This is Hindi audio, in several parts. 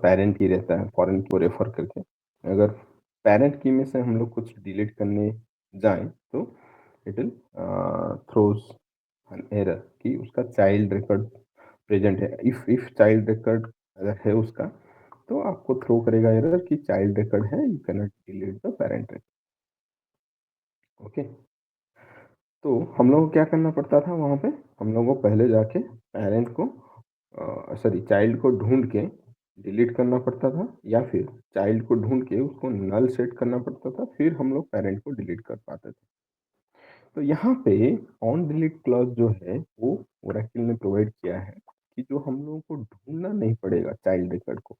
पेरेंट की रहता है फॉरेन की को रेफर करके। अगर पेरेंट की में से हम लोग कुछ डिलीट करने जाएँ तो इट विल थ्रोज़ एन एरर कि उसका चाइल्ड रिकॉर्ड प्रेज़ेंट है। इफ चाइल्ड रिकॉर्ड अगर है उसका, तो आपको थ्रो करेगा एरर कि चाइल्ड रिकॉर्ड है, you can not delete the parent record. Okay. तो हम लोगों को क्या करना पड़ता था वहाँ पे? हम लोगों को पहले जाके पेरेंट को सॉरी चाइल्ड को ढूँढ के डिलीट करना पड़ता था, या फिर चाइल्ड को ढूँढ के उसको नल सेट करना पड़ता था, फिर हम लोग पेरेंट को डिलीट कर पाते थे। तो यहाँ पे ऑन डिलीट क्लॉज़ जो है वो ओरेकल ने प्रोवाइड किया है कि जो हम लोगों को ढूँढना नहीं पड़ेगा चाइल्ड रिकॉर्ड को।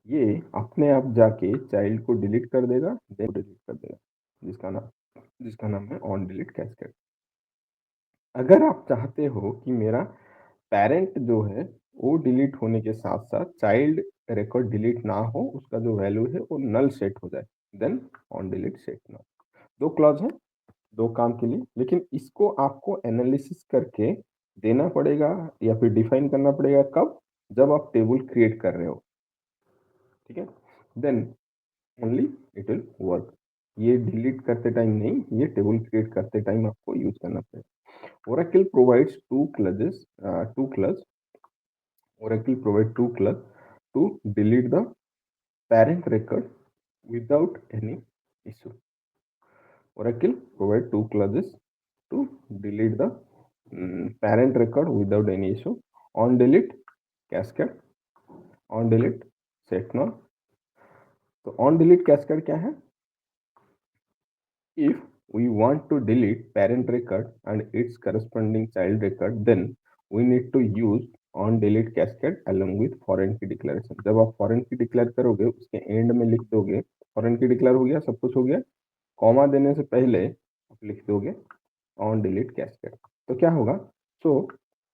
ये अपने आप जाके चाइल्ड को डिलीट कर देगा, देन डिलीट कर देगा, जिसका नाम है ऑन डिलीट कैस्केड। अगर आप चाहते हो कि मेरा पेरेंट जो है वो डिलीट होने के साथ-साथ चाइल्ड रिकॉर्ड डिलीट ना हो, उसका जो वैल्यू है वो नल सेट हो जाए, then on delete set now. 2 clauses हैं, 2 काम के लिए, लेकिन इसको आपको एनालिसिस करके देना पड़ेगा या फिर डिफाइन करना पड़ेगा कब? जब आप टेबल क्रिएट कर रहे हो, ठीक है? Then only it will work. ये डिलीट करते टाइम नहीं, ये टेबल क्रिएट करते टाइम आपको यूज़ करना पड़ेगा। Oracle provides two class. Oracle provide two class to delete the parent record without any issue. Oracle provide two classes to delete the parent record without any issue. On delete cascade, on delete set null. तो on delete cascade क्या है? If we want to delete parent record and its corresponding child record, then we need to use on delete cascade along with foreign key declaration. जब आप foreign key declare करोगे, उसके end में लिख दोगे, foreign key declare हो गया, सब कुछ हो गया, कॉमा देने से पहले आप लिख दोगे on delete cascade। तो क्या होगा? So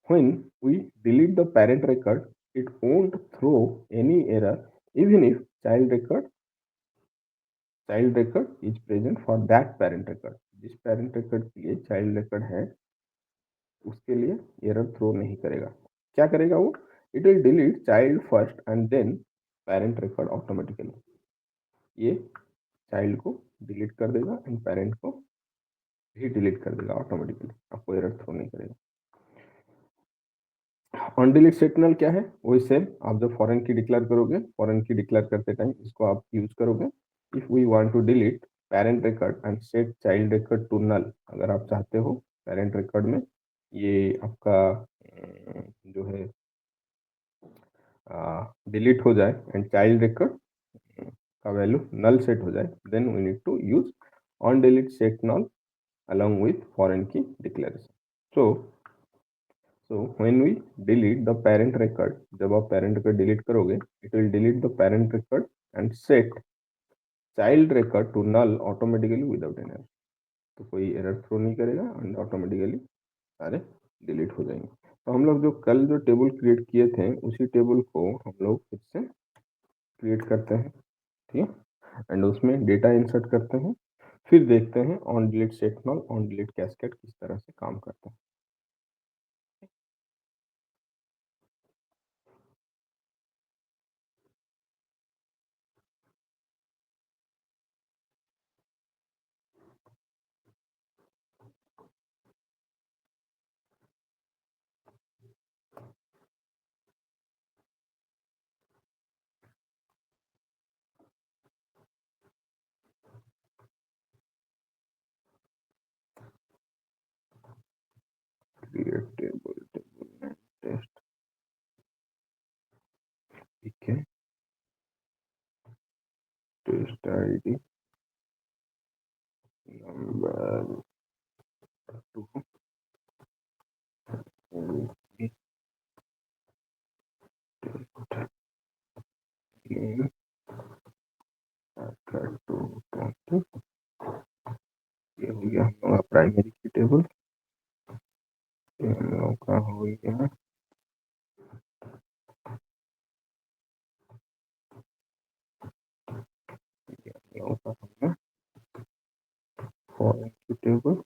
when we delete the parent record, it won't throw any error even if child record is present for that parent record। जिस parent record के लिए child record है, उसके लिए एरर थ्रो नहीं करेगा। क्या करेगा वो? It will delete child first and then parent record automatically. ये चाइल्ड को डिलीट कर देगा एंड पेरेंट को भी डिलीट कर देगा ऑटोमेटिकली, आपको एरर थ्रो नहीं करेगा। ऑन डिलीट सेटनल क्या है? वही सेम, आप जब फॉरेन की डिक्लेयर करोगे, फॉरेन की डिक्लेयर करते टाइम इसको आप यूज करोगे। If we want to delete parent record and set child record to null, अगर आप चाहते हो पेरेंट रिकॉर्ड में ये आपका जो है डिलीट हो जाए एंड चाइल्ड रिकॉर्ड का वैल्यू नल सेट हो जाए, then we need to use on delete set null along with foreign key declaration। So when we delete the parent record, जब आप parent record delete करोगे, it will delete the parent record and set child record to null automatically without any error। तो कोई एरर थ्रो नहीं करेगा एंड ऑटोमेटिकली सारे डिलीट हो जाएंगे। तो हम लोग जो कल जो टेबल क्रिएट किए थे, उसी टेबल को हम लोग फिर से क्रिएट करते हैं, ठीक है, एंड उसमें डेटा इंसर्ट करते हैं, फिर देखते हैं on delete set null, on delete cascade किस तरह से काम करता है। क्रिएट टेबल, टेबल टेस्ट, ठीक है, टेस्ट आईडी नंबर 2 ये हो गया हम लोग का प्राइमरी की टेबल, ये हम लोग का हो गया ये हम लोग का हो गया फॉरेन की टेबल।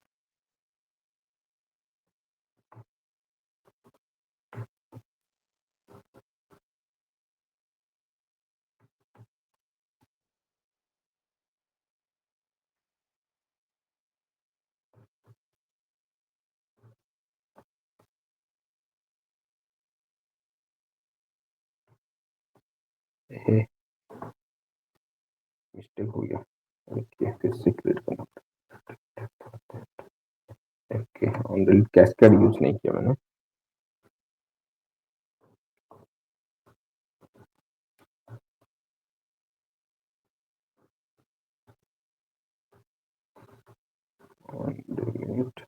ए, मिस्टेक हो गया। ओके, फिर से क्रिएट करना पड़ेगा। Okay, on delete cascade use नहीं किया मैंने। ऑन डिलीट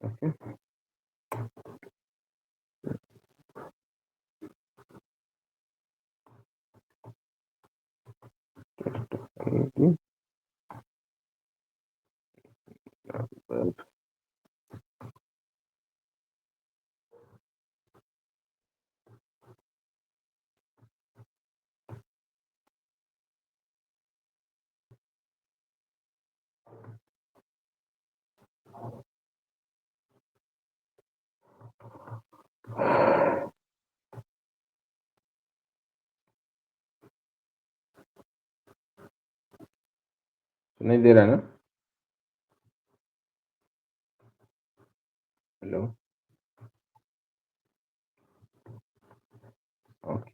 ओके, नहीं दे रहा है ना? हेलो, ओके,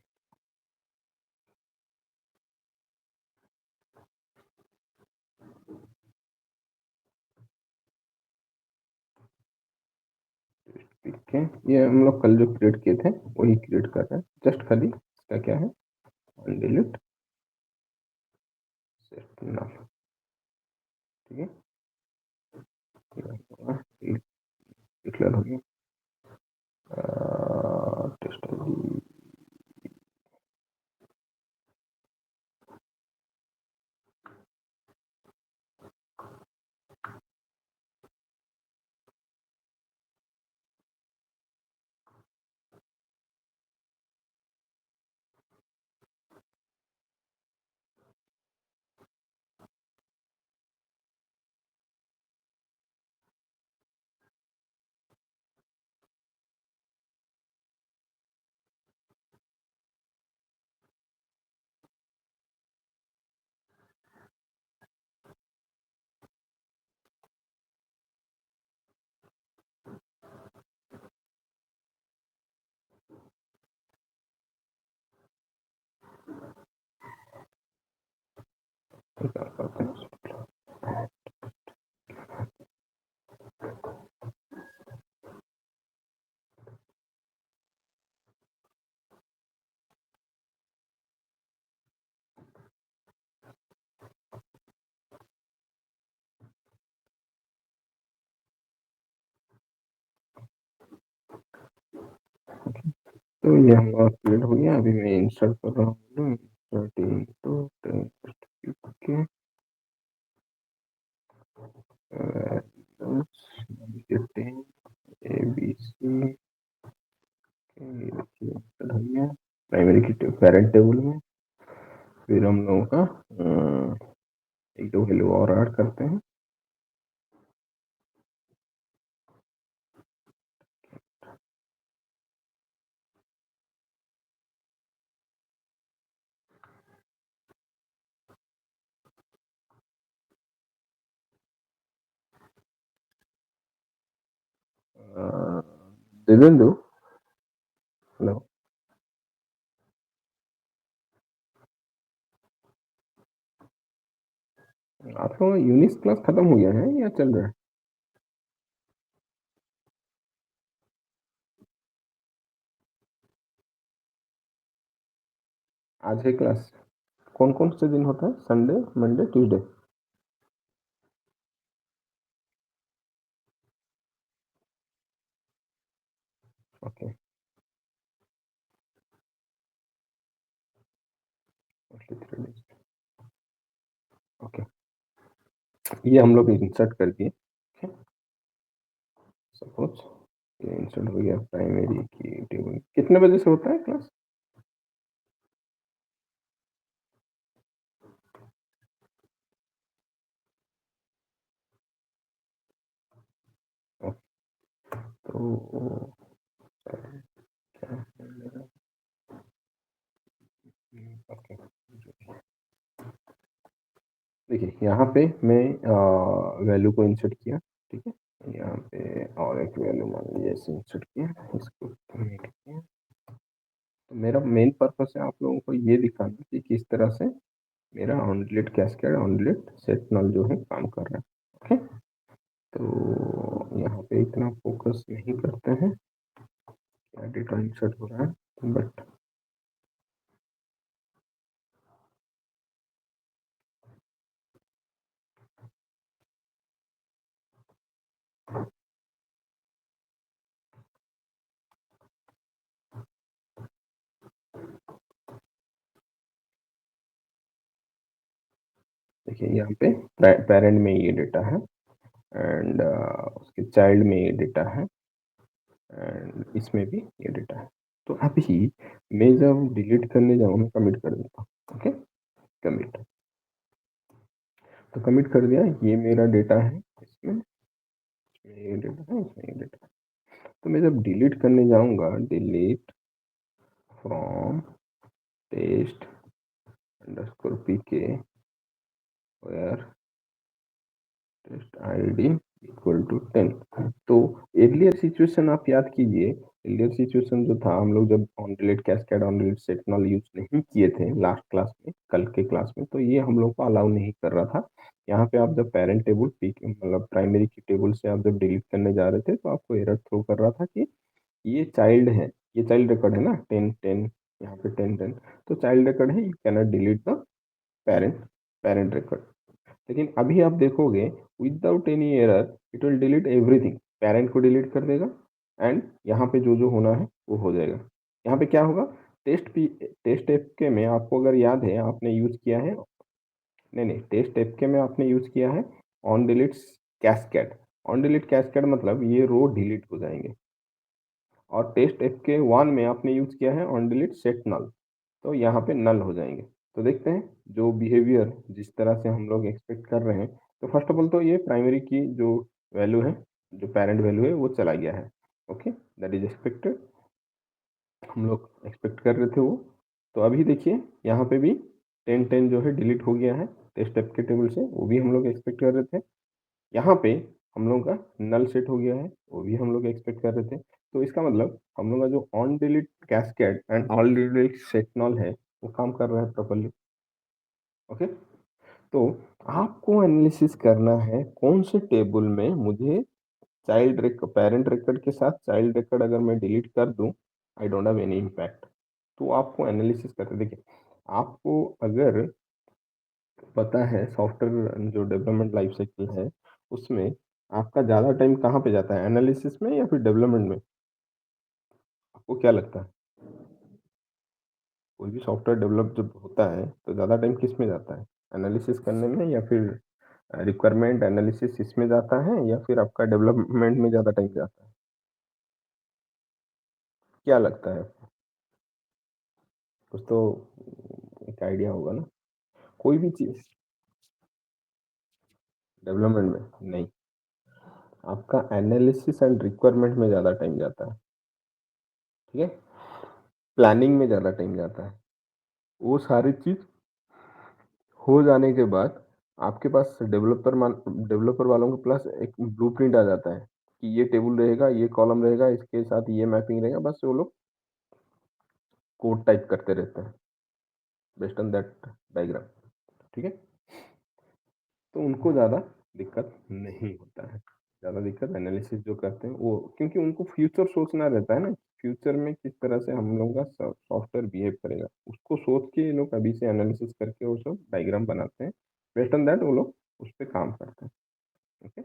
ठीक है। ये हम लोग कल जो क्रिएट किए थे वही क्रिएट कर रहे हैं, जस्ट खाली इसका क्या है, ऑन डिलीट सेट नाउ। ठीक है, डिक्लेयर हो गया। टेस्ट आईडी, निकाल पाते हैं। तो ये हमारा क्लियर हो गया। अभी मैं इंसर्ट कर रहा हूँ, insert into text, okay, ABC, ये देखिए इंसर्ट हो गया प्राइमरी की पेरेंट टेबल में। फिर हम लोगों का एक दो वैल्यू और ऐड करते हैं। दिवेंदु, हेलो, आप लोगों का यूनिक्स क्लास खत्म हो गया है या चल रहा है? आज है क्लास? कौन कौन से दिन होता है? Sunday, Monday, Tuesday? Okay, only 3 days, okay. ये हम लोग इंसर्ट कर दिए। सपोज ये इंसर्ट हो गया प्राइमरी की टेबल। कितने बजे से होता है क्लास? तो क्या है मेरा ओके, देखिए यहाँ पे मैं वैल्यू को इंसर्ट किया, ठीक है। यहाँ पे और एक वैल्यू मान लीजिए ऐसे इंसर्ट किया, इसको कमेंट किया। तो मेरा मेन पर्पस है आप लोगों को ये दिखाना कि किस तरह से मेरा on delete cascade on delete set null जो है काम कर रहा है। ओके, तो यहाँ पे इतना फोकस नहीं करते हैं, क्या डेटा इंसर्ट हो रहा है, बट देखिए यहाँ पे पेरेंट में ये डेटा है एंड उसके चाइल्ड में ये डेटा है एंड इसमें भी ये डेटा है। तो अभी मैं जब डिलीट करने जाऊँ मैं कमिट कर देता हूँ। ओके, कमिट, तो कमिट कर दिया, ये मेरा डेटा है, इसमें ये डेटा है, इसमें ये डेटा है। तो मैं जब डिलीट करने जाऊंगा, delete from test underscore PK where test ID equal to 10। तो एर्लियर सिचुएशन आप याद कीजिए, एर्लियर सिचुएशन जो था, हम लोग जब on delete cascade on delete sectional use नहीं किए थे लास्ट क्लास में, कल के क्लास में, तो ये हम लोग को अलाउ नहीं कर रहा था। यहाँ पे आप जब पेरेंट टेबल पीक मतलब प्राइमरी की टेबल से आप जब डिलीट करने जा रहे थे तो आपको एरर थ्रो कर रहा था कि ये चाइल्ड है, ये चाइल्ड रिकॉर्ड है ना, 10 10, यहाँ पे 10 10, तो चाइल्ड रिकॉर्ड है, you cannot delete the parent parent record. लेकिन अभी आप देखोगे without any error it will delete everything, parent को डिलीट कर देगा एंड यहाँ पे जो जो होना है वो हो जाएगा। यहाँ पे क्या होगा, टेस्ट एफके में आपको अगर याद है आपने यूज किया है, नहीं नहीं, टेस्ट एफके में आपने यूज किया है on delete cascade. On delete cascade मतलब ये रो डिलीट हो जाएंगे, और टेस्ट एफके 1 में आपने यूज किया है ऑन डिलीट सेट नल, तो यहाँ पे नल हो जाएंगे। तो देखते हैं जो बिहेवियर जिस तरह से हम लोग एक्सपेक्ट कर रहे हैं। तो फर्स्ट ऑफ ऑल तो ये प्राइमरी की जो वैल्यू है, जो पेरेंट वैल्यू है वो चला गया है। ओके, दैट इज एक्सपेक्टेड, हम लोग एक्सपेक्ट कर रहे थे वो। तो अभी देखिए यहाँ पे भी 10 10 जो है डिलीट हो गया है टेस्ट एप के टेबल से, वो भी हम लोग एक्सपेक्ट कर रहे थे। यहाँ पे हम लोग का नल सेट हो गया है, वो भी हम लोग एक्सपेक्ट कर रहे थे। तो इसका मतलब हम लोग का जो on delete cascade and on delete set null है वो काम कर रहा है प्रॉपर्ली। ओके, तो आपको एनालिसिस करना है कौन से टेबल में मुझे चाइल्ड पेरेंट रिकॉर्ड के साथ चाइल्ड रिकॉर्ड अगर मैं डिलीट कर दूं, I don't have any impact. तो आपको एनालिसिस करते देखिए, आपको अगर पता है सॉफ्टवेयर जो डेवलपमेंट लाइफ साइकिल है उसमें आपका ज़्यादा टाइम कहाँ पे जाता है, एनालिसिस में या फिर डेवलपमेंट में? आपको क्या लगता है? कोई भी सॉफ्टवेयर डेवलप जब होता है तो ज़्यादा टाइम किस में जाता है, एनालिसिस करने में या फिर रिक्वायरमेंट एनालिसिस इसमें जाता है या फिर आपका डेवलपमेंट में ज़्यादा टाइम जाता है? क्या लगता है आपको? कुछ तो एक आइडिया होगा ना, कोई भी चीज़ डेवलपमेंट में नहीं, आपका एनालिसिस एंड रिक्वायरमेंट में ज़्यादा टाइम जाता है, ठीक है। प्लानिंग में ज़्यादा टाइम जाता है, वो सारी चीज़ हो जाने के बाद आपके पास डेवलपर वालों के पास एक ब्लूप्रिंट आ जाता है कि ये टेबल रहेगा, ये कॉलम रहेगा, इसके साथ ये मैपिंग रहेगा, बस वो लोग कोड टाइप करते रहते हैं बेस्ड ऑन दैट डायग्राम, ठीक है। तो उनको ज़्यादा दिक्कत नहीं होता है, ज़्यादा दिक्कत एनालिसिस जो करते हैं वो, क्योंकि उनको फ्यूचर सोचना रहता है ना, फ्यूचर में किस तरह से हम लोगों का सॉफ्टवेयर बिहेव करेगा, उसको सोच के ये लोग अभी से एनालिसिस करके वो सब डायग्राम बनाते हैं, बेस्ड ऑन दैट वो लोग उस पर काम करते हैं। ओके,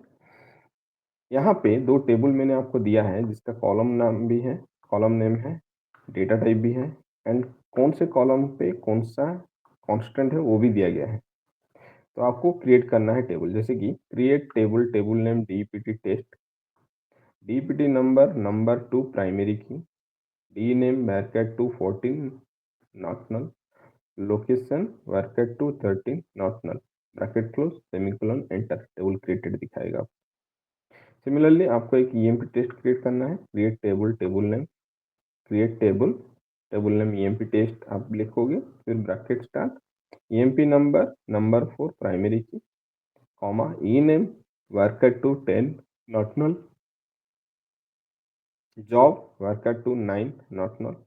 यहाँ पे दो टेबल मैंने आपको दिया है जिसका कॉलम नाम भी है, कॉलम नेम है, डेटा टाइप भी है एंड कौन से कॉलम पे कौन सा कांस्टेंट है वो भी दिया गया है। तो आपको क्रिएट करना है टेबल, जैसे कि create table, table name DPT test, DPT number number two primary key, D name वर्केट टू 14 नॉट नल, लोकेशन वर्केट two 13 not null, bracket close semicolon enter, table created दिखाएगा। सिमिलरली आपको एक ईएमपी टेस्ट क्रिएट करना है, create table, table name, create table, table name EMP test आप लिखोगे, फिर bracket start, EMP number, number for primary key, comma, E name, varchar to 10 not null, job worker to 9 not null,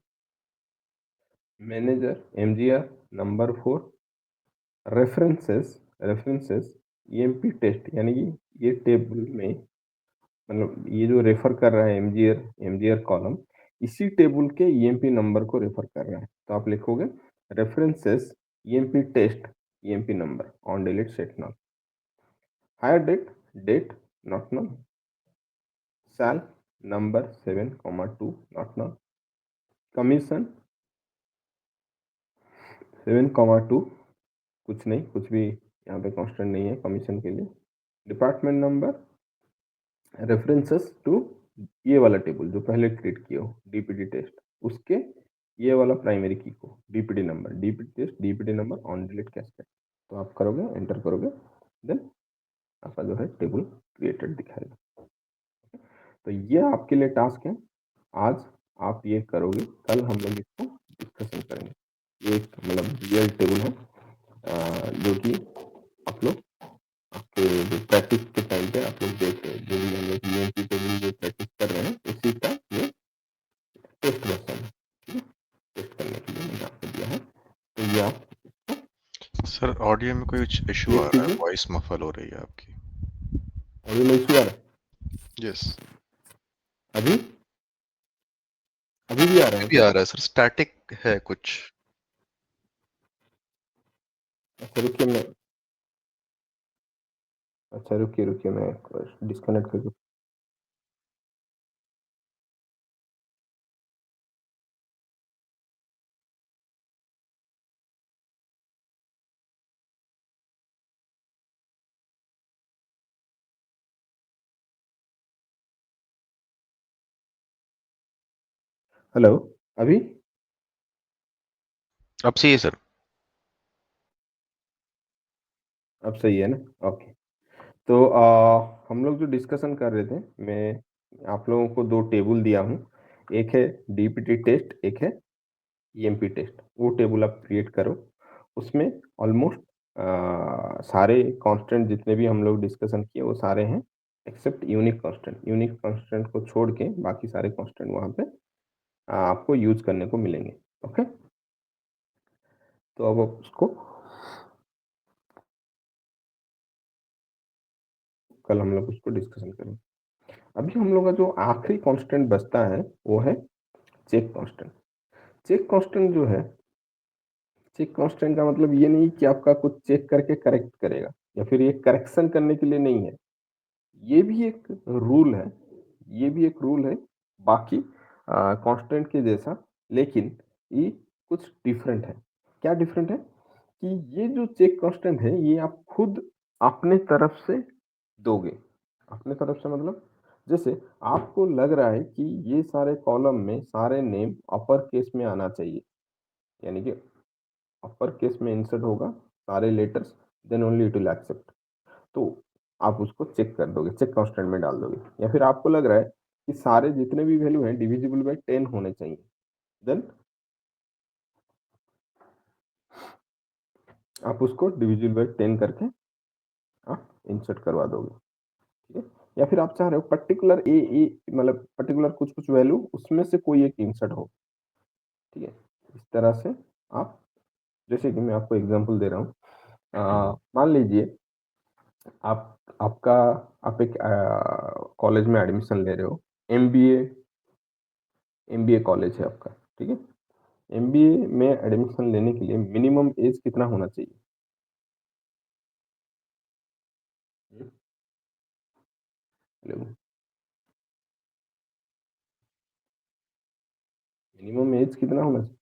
manager mgr number 4, references EMP test, यानी कि ये टेबल में मतलब ये जो रेफर कर रहा है एमजीआर कॉलम, इसी टेबल के ईएमपी नंबर को रेफर कर रहा है। तो आप लिखोगे references EMP test EMP number on delete set null, hire date, date not null, साल नंबर 7, 2 नॉट नल, कमीशन 7, 2, कुछ नहीं, कुछ भी यहाँ पे कांस्टेंट नहीं है कमीशन के लिए, डिपार्टमेंट नंबर, रेफरेंसेस टू ये वाला टेबल जो पहले क्रिएट किया हो डीपीटी टेस्ट, उसके ये वाला प्राइमरी की को DPT number, DPT test DPT number on delete cascade. तो आप करोगे, एंटर करोगे, देन आपका जो है टेबल क्रिएटेड दिखाएगा। तो ये आपके लिए टास्क है, आज आप ये करोगे, कल हम लोग इसको डिस्कशन करेंगे। ये एक मतलब रियल टेबल है जो कि आप लोग आपके जो प्रैक्टिस के टाइम पे आप लोग देख रहे हैं, जो भी हम लोग ईएमपी टेबल जो प्रैक्टिस कर रहे हैं उसी का ये टेस्ट वर्जन है, ठीक है? टेस्ट करने के लिए मैंने आपको दिया है, तो ये आप सर ऑडियो में कोई इशू आ देख रहा है, लीजिए। वॉइस मफल हो रही है आपकी। अभी मैं इशू आ रहा है, यस, अभी अभी भी आ रहा अभी है भी क्या? आ रहा है सर, स्टैटिक है कुछ। अच्छा रुकिए मैं, अच्छा रुकिए रुकिए मैं डिस्कनेक्ट करके, हेलो, अभी अब सही है सर। अब सही है ना? ओके। तो हम लोग जो डिस्कशन कर रहे थे, मैं आप लोगों को दो टेबल दिया हूँ, एक है डीपीटी टेस्ट, एक है ईएमपी टेस्ट। वो टेबल आप क्रिएट करो, उसमें ऑलमोस्ट सारे कांस्टेंट जितने भी हम लोग डिस्कशन किए वो सारे हैं, एक्सेप्ट यूनिक कांस्टेंट को छोड़ के बाकी सारे कांस्टेंट वहाँ पे आपको यूज करने को मिलेंगे। ओके, तो अब आप उसको कल हम लोग उसको डिस्कशन करेंगे। अभी हम लोग का जो आखिरी कांस्टेंट बचता है वो है चेक कांस्टेंट। चेक कांस्टेंट जो है, चेक कांस्टेंट का मतलब ये नहीं कि आपका कुछ चेक करके करेक्ट करेगा, या फिर ये करेक्शन करने के लिए नहीं है, ये भी एक रूल है, ये भी एक रूल है बाकी कांस्टेंट के जैसा, लेकिन ये कुछ डिफरेंट है। क्या डिफरेंट है कि ये जो चेक कांस्टेंट है ये आप खुद अपने तरफ से दोगे। अपने तरफ से मतलब जैसे आपको लग रहा है कि ये सारे कॉलम में सारे नेम अपर केस में आना चाहिए, यानी कि अपर केस में इंसर्ट होगा सारे letters, then only it will accept. तो आप उसको चेक कर दोगे, चेक कांस्टेंट में डाल दोगे। या फिर आपको लग रहा है कि सारे जितने भी वैल्यू हैं डिविजिबल बाय 10 होने चाहिए, देन आप उसको डिविजिबल बाय 10 करके आप इंसर्ट करवा दोगे, ठीक है? या फिर आप चाह रहे हो पर्टिकुलर ए मतलब पर्टिकुलर कुछ कुछ वैल्यू उसमें से कोई एक इंसर्ट हो, ठीक है? इस तरह से आप, जैसे कि मैं आपको एग्जांपल दे रहा हूँ, मान लीजिए आपका आप एक कॉलेज में एडमिशन ले रहे हो, एमबीए एमबीए कॉलेज है आपका, ठीक है? एमबीए में एडमिशन लेने के लिए मिनिमम एज कितना होना चाहिए? हेलो, मिनिमम एज कितना होना चाहिए?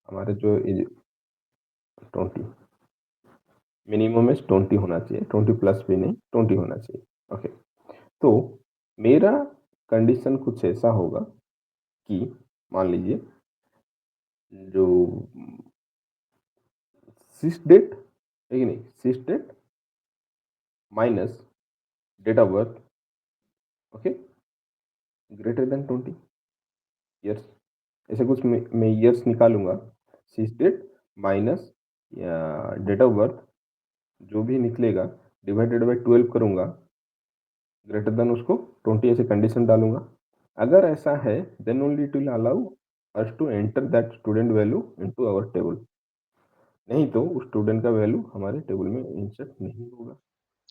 हमारे जो एज 20, मिनिमम एज 20 होना चाहिए, 20 प्लस भी नहीं, 20 होना चाहिए। ओके, तो मेरा कंडीशन कुछ ऐसा होगा कि मान लीजिए जो सिस डेट है कि नहीं, sys date minus date of birth, okay, greater than 20 years, ऐसे कुछ मैं ईयर्स निकालूंगा, शीट date minus date of birth, जो भी निकलेगा डिवाइडेड बाय 12 करूंगा, ग्रेटर देन उसको 20 ऐसे कंडीशन डालूंगा। अगर ऐसा है then only it will allow us to enter that student value into our table, नहीं तो उस स्टूडेंट का वैल्यू हमारे टेबल में इंसर्ट नहीं होगा।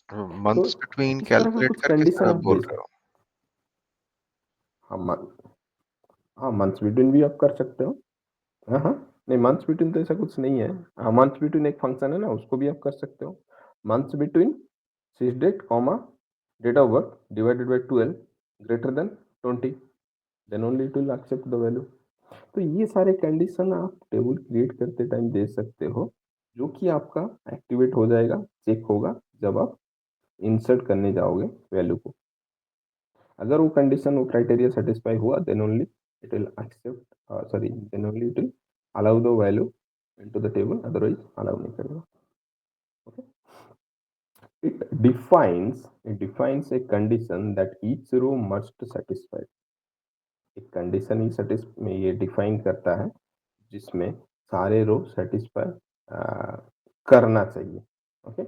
तो मंथ्स बिटवीन इस तरह का कैलकुलेट कुछ करके सर कंडीशन आप आप बोल दे रहे सकते। हो? हाँ हाँ, मंथ्स बिटवीन भी आप कर सकते हो। हाँ हाँ, नहीं मंथ्स बिटवीन तो ऐसा कुछ नहीं है। हाँ, मंथ्स बिटवीन एक फंक्शन है ना, उसको भी आप कर सकते हो। Months between sheet date comma date of birth divided by 12 greater than 20, then only it will accept the value. तो ये सारे कंडीशन आप टेबल क्रिएट करते टाइम दे सकते हो, जो कि आपका एक्टिवेट हो जाएगा, चेक होगा जब आप इंसर्ट करने जाओगे वैल्यू को। अगर वो कंडीशन, वो क्राइटेरिया सेटिस्फाई हुआ then only it will accept, sorry, then only it will allow the value into the table, otherwise allow नहीं करेगा। Okay, it defines a condition that each row must satisfy। एक कंडीशन ही सेटिस में ये डिफाइन करता है जिसमें सारे रो सेटिस्फाई करना चाहिए। Okay,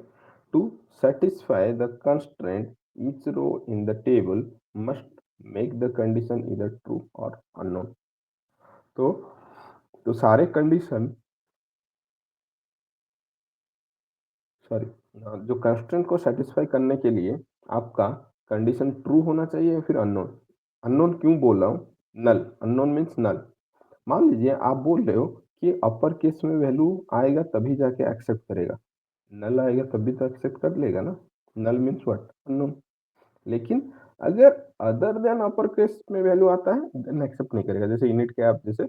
to satisfy the constraint each row in the table must make the condition either true or unknown. तो तो सारे कंडीशन, सॉरी, जो कंस्ट्रेंट को सेटिस्फाई करने के लिए आपका कंडीशन ट्रू होना चाहिए या फिर अननोन। अननोन क्यों बोल रहा हूँ? नल, अननोन मीन्स नल। मान लीजिए आप बोल रहे हो कि अपर केस में वैल्यू आएगा तभी जाके एक्सेप्ट करेगा, नल आएगा तभी तो एक्सेप्ट कर लेगा ना। नल मीन्स व्हाट? अननोन। लेकिन अगर अदर देन अपर केस में वैल्यू आता है देन एक्सेप्ट नहीं करेगा। जैसे इनिट के आप जैसे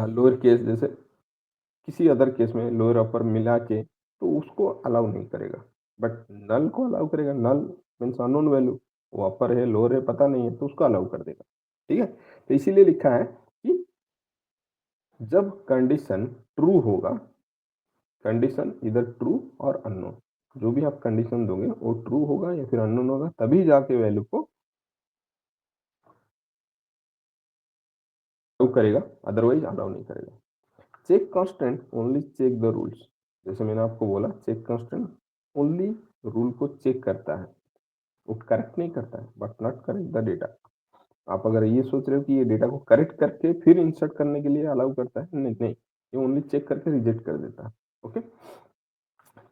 लोअर केस, जैसे किसी अदर केस में लोअर अपर मिला के, तो उसको अलाउ नहीं करेगा, बट नल को अलाउ करेगा। नल मीन्स अननोन वैल्यू, वो अपर है लोअर है पता नहीं है, तो उसको अलाउ कर देगा। ठीक है, तो इसीलिए लिखा है कि जब कंडीशन ट्रू होगा, condition either true or unknown, जो भी आप कंडीशन दोगे वो ट्रू होगा या फिर अननोन होगा, तभी जाके वैल्यू को अलाउ करेगा, अदरवाइज अलाउ नहीं करेगा। Check constant only check the rules. जैसे मैंने आपको बोला, चेक कांस्टेंट ओनली रूल को चेक करता है, वो करेक्ट नहीं करता है, but not correct the data. आप अगर ये सोच रहे हो कि ये डेटा को करेक्ट करके फिर इंसर्ट करने के लिए अलाउ करता है, नहीं नहीं, ये ओनली चेक करके रिजेक्ट कर देता है। Okay,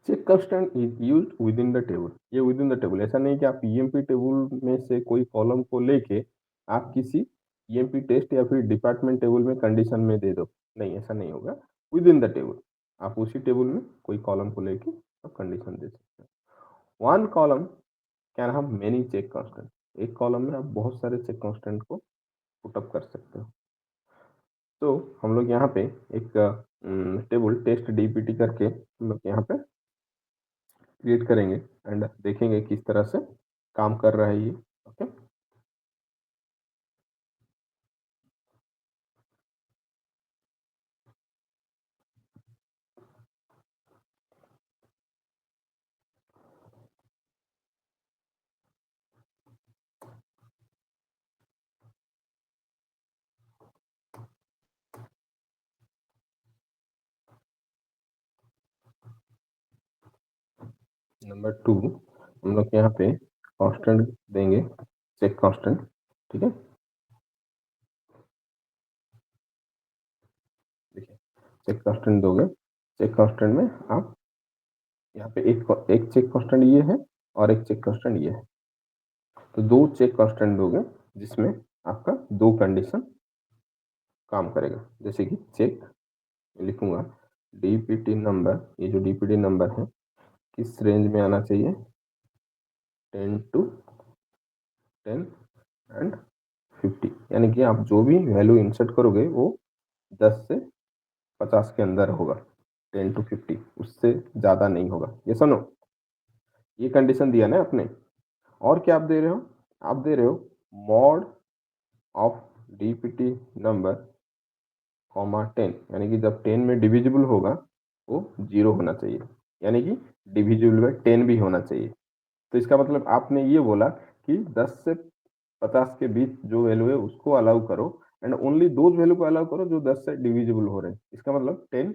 check constant is used within the table. ये विद इन द टेबल, ऐसा नहीं कि आप ईएमपी टेबल में से कोई कॉलम को लेके आप किसी ईएमपी टेस्ट या फिर डिपार्टमेंट टेबल में कंडीशन में दे दो, नहीं ऐसा नहीं होगा। विद इन द टेबल आप उसी टेबल में कोई कॉलम को लेके आप कंडीशन दे सकते हैं। One column can have many check constant. एक कॉलम में आप बहुत सारे चेक कांस्टेंट को पुटअप कर सकते हो। तो हम लोग यहाँ पे एक टेबल टेस्ट डीपीटी करके हम लोग यहाँ पे क्रिएट करेंगे एंड देखेंगे किस तरह से काम कर रहा है ये। ओके, नंबर 2 हम लोग यहाँ पे कांस्टेंट देंगे, चेक कांस्टेंट। ठीक है, देखिए चेक कांस्टेंट दोगे, चेक कांस्टेंट में आप यहाँ पे एक चेक कांस्टेंट ये है और एक चेक कांस्टेंट ये है, तो दो चेक कांस्टेंट दोगे जिसमें आपका दो कंडीशन काम करेगा। जैसे कि चेक लिखूंगा डीपीटी नंबर, ये जो डीपीटी नंबर है किस रेंज में आना चाहिए, 10 to 10 एंड 50, यानी कि आप जो भी वैल्यू इंसर्ट करोगे वो 10 से 50 के अंदर होगा, 10 to 50, उससे ज़्यादा नहीं होगा। ये सुनो, ये कंडीशन दिया ना आपने, और क्या आप दे रहे हो? आप दे रहे हो mod of DPT number comma 10, यानी कि जब 10 में डिविजिबल होगा वो 0 होना चाहिए, यानी कि डिविजिबल बाय 10 भी होना चाहिए। तो इसका मतलब आपने ये बोला कि 10 से 50 के बीच जो वैल्यू है उसको अलाउ करो एंड ओनली दोज वैल्यू को अलाउ करो जो 10 से डिविजिबल हो रहे हैं। इसका मतलब 10,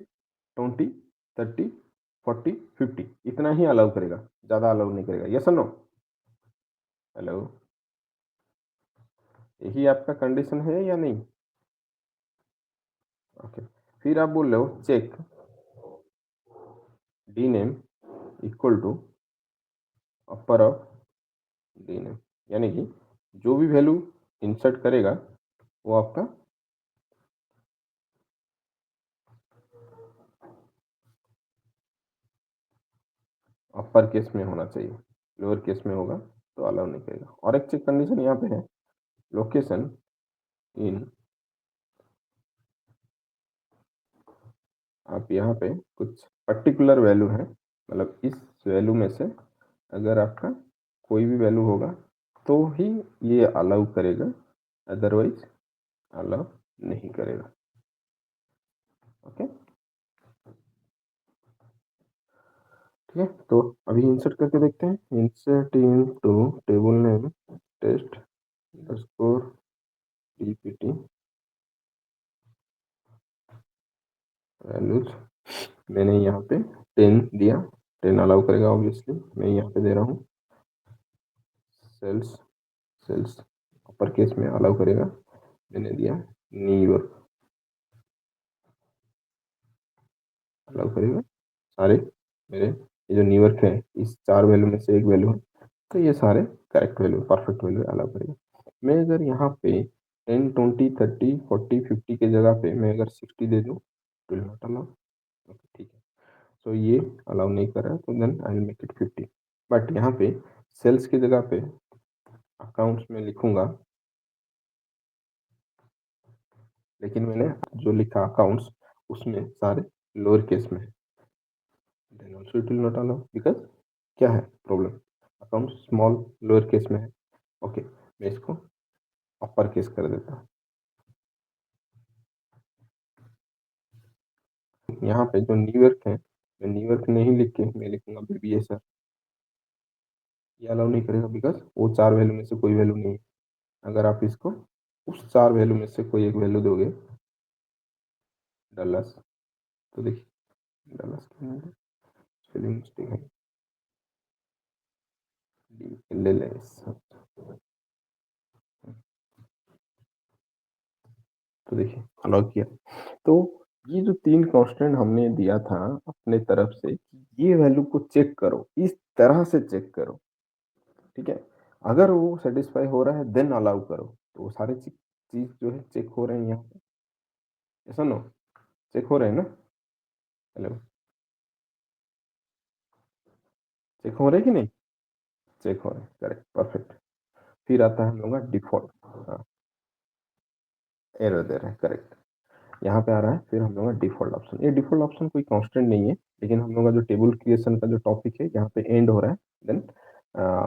20, 30, 40, 50 इतना ही अलाउ करेगा, ज़्यादा अलाउ नहीं करेगा। यस और नो? हेलो, यही आपका कंडीशन है या नहीं? ओके, फिर आप बोल रहे हो check D name equal to upper of D name, यानी कि जो भी वैल्यू इंसर्ट करेगा वो आपका अपर केस में होना चाहिए, लोअर केस में होगा तो अलाउ नहीं करेगा। और एक चेक कंडीशन यहाँ पे है, लोकेशन इन, आप यहाँ पे कुछ पर्टिकुलर वैल्यू है, मतलब इस वैल्यू में से अगर आपका कोई भी वैल्यू होगा तो ही ये अलाउ करेगा, अदरवाइज अलाउ नहीं करेगा। ओके, ठीक है। तो अभी इंसर्ट करके देखते हैं। Insert into table name test underscore DPT values, मैंने यहाँ पे 10 दिया, 10 अलाउ करेगा ऑब्वियसली। मैं यहाँ पे दे रहा हूँ सेल्स, सेल्स अपर केस में अलाउ करेगा, मैंने दिया न्यूयॉर्क, अलाउ करेगा सारे मेरे, ये जो न्यूयॉर्क है इस 4 वैल्यू में से एक वैल्यू है, तो ये सारे correct value, perfect value allow करेगा। मैं अगर यहाँ पे 10, 20, 30, 40, 50 के जगह पे मैं अगर 60 दे दूँ तो विल नॉट अलाउ। ठीक है, सो ये अलाउ नहीं कर रहा है, तो then I will make it 50। But यहाँ पे सेल्स की जगह पे अकाउंट्स में लिखूंगा, लेकिन मैंने जो लिखा अकाउंट्स उसमें सारे लोअर केस में है, then also it will not allow because क्या है problem, account small lower case में है। ओके, मैं इसको अपर केस कर देता हूँ। यहाँ पे जो न्यूयॉर्क है, मैं न्यूयॉर्क नहीं लिख के मैं लिखूंगा बीबीए सर, ये अलाउ नहीं करेगा बिकॉज वो 4 वैल्यू में से कोई वैल्यू नहीं है। अगर आप इसको उस 4 वैल्यू में से कोई एक वैल्यू दोगे, डलस, तो देखिए डलस स्पेलिंग मिस्टेक है, DLLS, तो देखिए अलाउ किया। तो ये जो 3 कांस्टेंट हमने दिया था अपने तरफ से, ये वैल्यू को चेक करो, इस तरह से चेक करो, ठीक है। अगर वो सेटिस्फाई हो रहा है देन अलाउ करो, तो वो सारे चीज जो है चेक हो रहे हैं यहाँ पे, ऐसा नो, चेक हो रहे हैं ना? हेलो, चेक हो रहे हैं कि नहीं? चेक हो रहे हैं, करेक्ट, परफेक्ट। फिर आता है हम लोग का डिफॉल्ट, हाँ, एरर दे रहे हैं, करेक्ट। यहाँ पे आ रहा है फिर हम लोग का डिफॉल्ट ऑप्शन। ये डिफॉल्ट ऑप्शन कोई कांस्टेंट नहीं है, लेकिन हम लोग का जो टेबल क्रिएशन का जो टॉपिक है यहाँ पे एंड हो रहा है, देन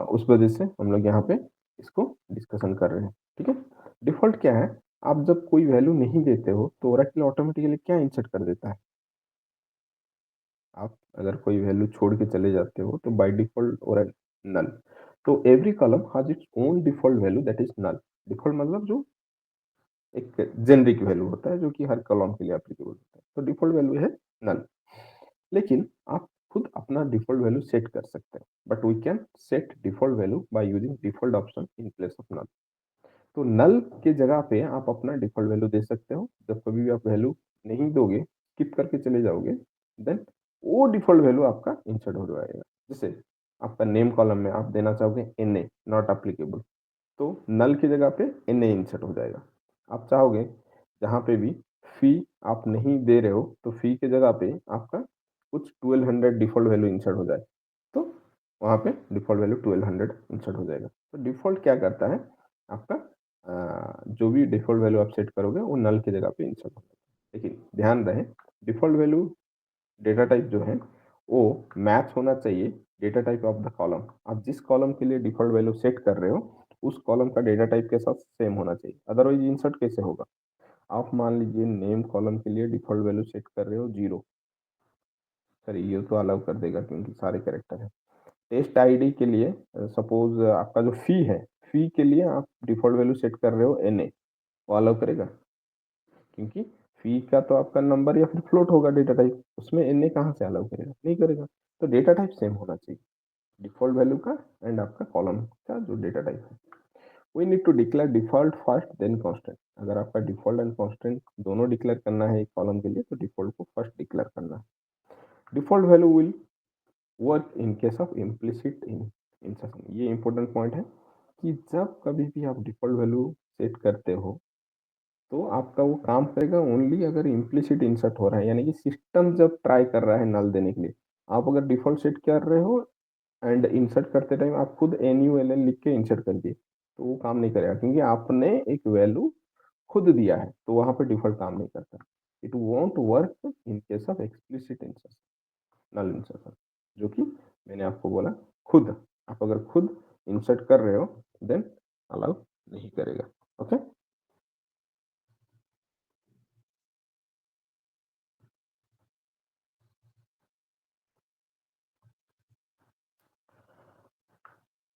उस वजह से हम लोग यहाँ पे इसको डिस्कशन कर रहे हैं, ठीक है। डिफॉल्ट क्या है, आप जब कोई वैल्यू नहीं देते हो तो ओरेकल ऑटोमेटिकली क्या इंसर्ट कर देता है, आप अगर कोई वैल्यू छोड़ के चले जाते हो तो बाय डिफॉल्ट और नल, तो every column has its own default value that is null. Default मतलब जो एक जेनरिक वैल्यू होता है जो कि हर कॉलम के लिए एप्लीकेबल होता है, तो डिफॉल्ट वैल्यू है नल। लेकिन आप खुद अपना डिफॉल्ट वैल्यू सेट कर सकते हैं, but we can set default value by using default option in place of null. तो नल के जगह पे आप अपना डिफॉल्ट वैल्यू दे सकते हो, जब कभी भी आप वैल्यू नहीं दोगे, स्किप करके चले जाओगे, देन वो डिफॉल्ट वैल्यू आपका इंसर्ट हो जाएगा। जैसे आपका नेम कॉलम में आप देना चाहोगे NA नॉट एप्लीकेबल, तो नल की जगह पे NA इंसर्ट हो जाएगा। आप चाहोगे जहाँ पे भी फी आप नहीं दे रहे हो तो फी की जगह पे आपका कुछ 1200 डिफॉल्ट वैल्यू इंसर्ट हो जाए, तो वहाँ पे डिफॉल्ट वैल्यू 1200 इंसर्ट हो जाएगा। तो डिफॉल्ट क्या करता है, आपका जो भी डिफॉल्ट वैल्यू आप सेट करोगे वो नल की जगह पे इंसर्ट होगा। लेकिन ध्यान रहे, डिफॉल्ट वैल्यू डेटा टाइप जो है वो मैच होना चाहिए data type of the column. आप जिस कॉलम के लिए डिफॉल्ट वैल्यू सेट कर रहे हो उस कॉलम का डेटा टाइप के साथ सेम होना चाहिए, अदरवाइज इंसर्ट कैसे होगा। आप मान लीजिए नेम कॉलम के लिए डिफॉल्ट वैल्यू सेट कर रहे हो 0, सर ये तो अलाउ कर देगा क्योंकि सारे कैरेक्टर है। टेस्ट आईडी के लिए सपोज आपका जो फी के लिए आप डिफ़ॉल्ट वैल्यू सेट कर रहे हो NA, वो अलाउ करेगा? क्योंकि फी का तो आपका नंबर या फिर फ्लोट होगा डेटा टाइप, उसमें NA कहाँ से अलाउ करेगा? नहीं करेगा। तो डेटा टाइप सेम होना चाहिए, डिफ़ॉल्ट वैल्यू का एंड आपका कॉलम का जो डेटा टाइप है। We need to declare default first then constant. अगर आपका डिफ़ॉल्ट एंड कांस्टेंट दोनों डिक्लेयर करना है एक कॉलम के लिए, तो डिफ़ॉल्ट को फर्स्ट डिक्लेयर करना है। Default value will work in case of implicit insertion. ये इंपॉर्टेंट पॉइंट है कि जब कभी भी आप डिफ़ॉल्ट वैल्यू सेट करते हो, तो आपका वो काम करेगा ओनली अगर इम्प्लिसिट इंसर्ट हो रहा है, यानी कि सिस्टम जब ट्राई कर रहा है नल देने के लिए। आप अगर डिफ़ॉल्ट सेट कर रहे हो एंड इंसर्ट करते टाइम आप खुद NULL लिख के इंसर्ट कर दिए, तो वो काम नहीं करेगा, क्योंकि आपने एक वैल्यू खुद दिया है, तो वहाँ पे डिफ़ॉल्ट काम नहीं करता। It won't work in case of explicit insertion, null insertion, जो कि मैंने आपको बोला खुद। आप अगर खुद इंसर्ट कर रहे हो देन अलाउ नहीं करेगा। ओके?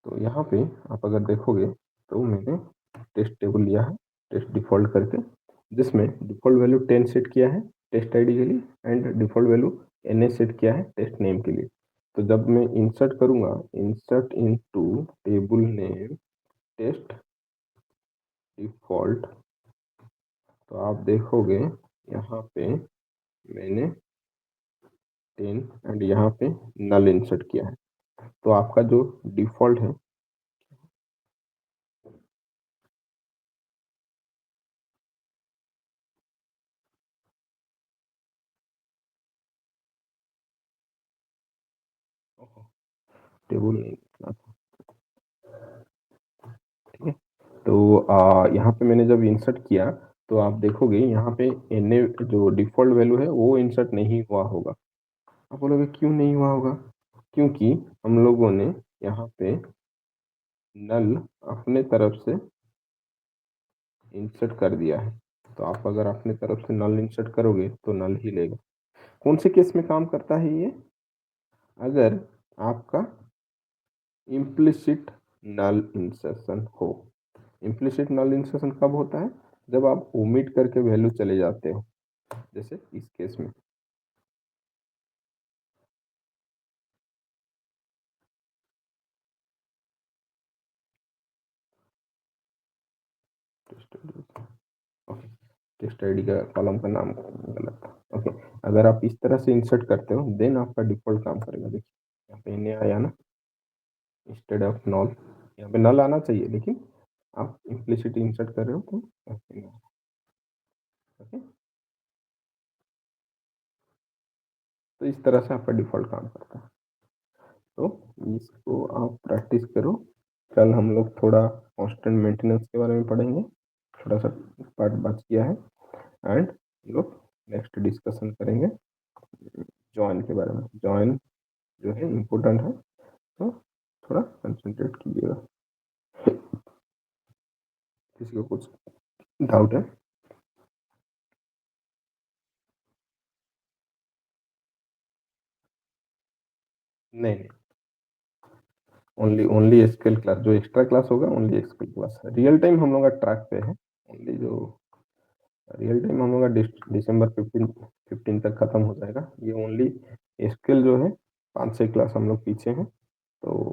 तो यहाँ पे आप अगर देखोगे तो मैंने टेस्ट टेबल लिया है, टेस्ट डिफ़ॉल्ट करके, जिसमें डिफ़ॉल्ट वैल्यू 10 सेट किया है टेस्ट आईडी के लिए and default value NA set किया है टेस्ट नेम के लिए। तो जब मैं इंसर्ट करूँगा, insert into table name test default, तो आप देखोगे यहाँ पे मैंने 10 एंड यहाँ पे नल इंसर्ट किया है। तो आपका जो डिफ़ॉल्ट है, टेबल नेम लिखना था, ठीक है? तो यहाँ पे मैंने जब इंसर्ट किया, तो आप देखोगे यहाँ पे NA जो डिफ़ॉल्ट वैल्यू है वो इंसर्ट नहीं हुआ होगा। आप बोलोगे क्यों नहीं हुआ होगा? क्योंकि हम लोगों ने यहाँ पे नल अपने तरफ से इंसर्ट कर दिया है। तो आप अगर अपने तरफ से नल इंसर्ट करोगे तो नल ही लेगा। कौन से केस में काम करता है ये? अगर आपका इम्प्लिसिट नल इंसर्शन हो। इम्प्लिसिट नल इंसर्शन कब होता है? जब आप ओमिट करके वैल्यू चले जाते हो, जैसे इस केस में। ओके, टेस्ट आईडी का कॉलम का नाम गलत था। ओके, अगर आप इस तरह से इंसर्ट करते हो देन आपका डिफ़ॉल्ट काम करेगा। देखिए यहाँ पे NA आया ना, इंस्टेड ऑफ नल। यहाँ पे नल आना चाहिए, लेकिन आप इम्प्लिसिट इंसर्ट कर रहे हो तो ऐसे नहीं आ रहा। ओके, तो इस तरह से आपका डिफ़ॉल्ट काम करता है। तो इसको आप प्रैक्टिस करो। कल हम लोग थोड़ा कांस्टेंट मेंटेनेंस के बारे में पढ़ेंगे, थोड़ा सा पार्ट बच गया है, एंड हम लोग नेक्स्ट डिस्कशन करेंगे जॉइन के बारे में। जॉइन जो है इम्पोर्टेंट है, तो थोड़ा कंसंट्रेट कीजिएगा। किसी को कुछ डाउट है? नहीं नहीं, ओनली ओनली एसक्यूएल क्लास, जो एक्स्ट्रा क्लास होगा only SQL class. Real time हम लोग का ट्रैक पे है, ओनली जो रियल टाइम हम लोग का दिसंबर 15 तक खत्म हो जाएगा। ये ओनली एसक्यूएल जो है 5-6 क्लास हम लोग पीछे हैं, तो